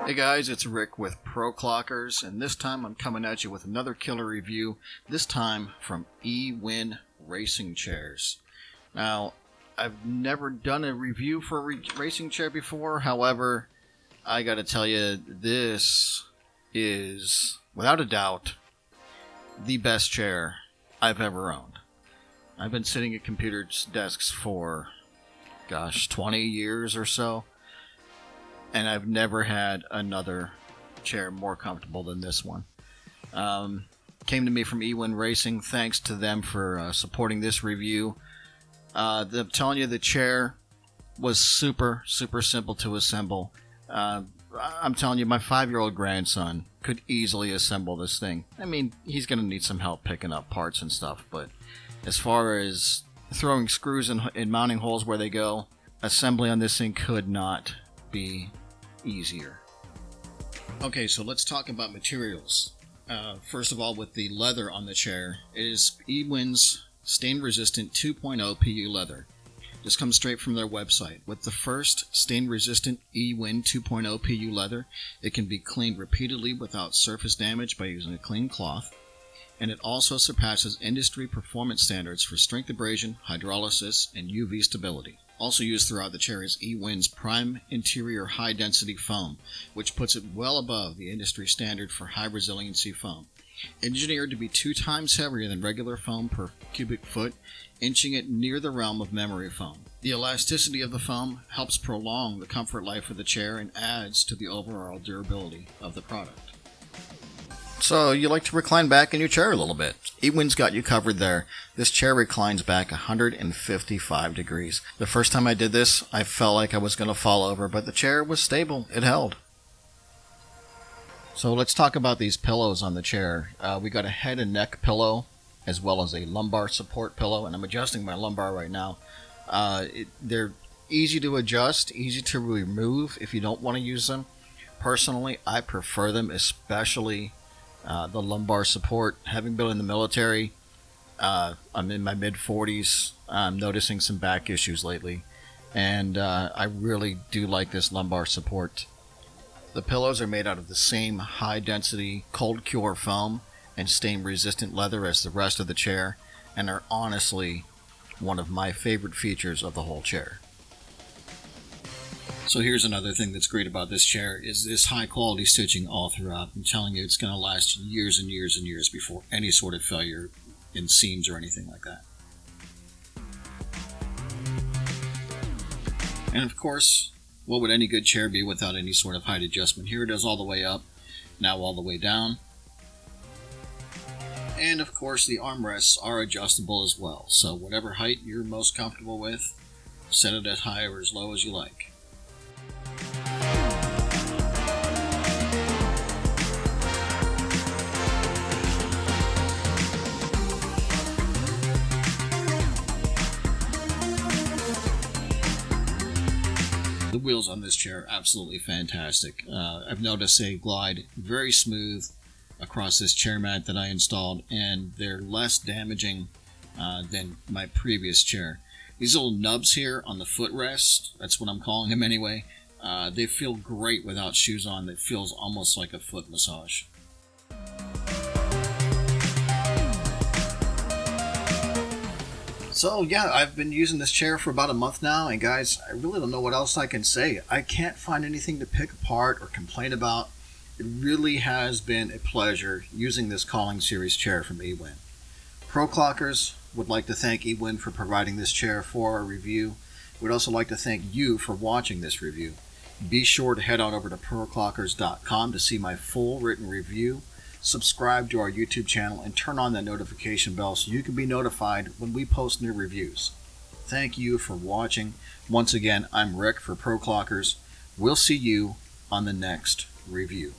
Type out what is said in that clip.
Hey guys, it's Rick with Proclockers, and this time I'm coming at you with another killer review, this time from eWin Racing Chairs. Now, I've never done a review for a racing chair before, however, I gotta tell you, this is, without a doubt, the best chair I've ever owned. I've been sitting at computer desks for, 20 years or so. And I've never had another chair more comfortable than this one. Came to me from eWin Racing. Thanks to them for supporting this review. I'm telling you, the chair was super simple to assemble. I'm telling you, my 5-year-old grandson could easily assemble this thing. I mean, he's going to need some help picking up parts and stuff, but as far as throwing screws and mounting holes where they go, assembly on this thing could not be easier. Okay, so let's talk about materials. First of all, with the leather on the chair, it is eWin's stain-resistant 2.0 PU leather. This comes straight from their website. With the first stain-resistant eWin 2.0 PU leather, it can be cleaned repeatedly without surface damage by using a clean cloth, and it also surpasses industry performance standards for strength abrasion, hydrolysis, and UV stability. Also used throughout the chair is eWin's Prime Interior High Density Foam, which puts it well above the industry standard for high resiliency foam. Engineered to be 2 times heavier than regular foam per cubic foot, inching it near the realm of memory foam. The elasticity of the foam helps prolong the comfort life of the chair and adds to the overall durability of the product. So, you like to recline back in your chair a little bit. eWin's got you covered there. This chair reclines back 155 degrees. The first time I did this, I felt like I was going to fall over, but the chair was stable. It held. So let's talk about these pillows on the chair. We got a head and neck pillow, as well as a lumbar support pillow, and I'm adjusting my lumbar right now. They're easy to adjust, easy to remove if you don't want to use them. Personally, I prefer them, especially the lumbar support. Having been in the military, I'm in my mid-40s. I'm noticing some back issues lately, and I really do like this lumbar support. The pillows are made out of the same high-density cold cure foam and stain-resistant leather as the rest of the chair, and are honestly one of my favorite features of the whole chair. So here's another thing that's great about this chair is this high quality stitching all throughout. I'm telling you, it's going to last years and years and years before any sort of failure in seams or anything like that. And of course, what would any good chair be without any sort of height adjustment? Here it is all the way up, now all the way down. And of course, the armrests are adjustable as well. So whatever height you're most comfortable with, set it as high or as low as you like. The wheels on this chair are absolutely fantastic. I've noticed they glide very smooth across this chair mat that I installed, and they're less damaging than my previous chair. These little nubs here on the footrest, that's what I'm calling them anyway, they feel great without shoes on. It feels almost like a foot massage. So yeah, I've been using this chair for about a month now, and guys, I really don't know what else I can say. I can't find anything to pick apart or complain about. It really has been a pleasure using this Calling Series chair from eWin. Proclockers would like to thank eWin for providing this chair for our review. We'd also like to thank you for watching this review. Be sure to head on over to peripherals.com to see my full written review. Subscribe to our YouTube channel and turn on that notification bell so you can be notified when we post new reviews. Thank you for watching. Once again, I'm Rick for Proclockers. We'll see you on the next review.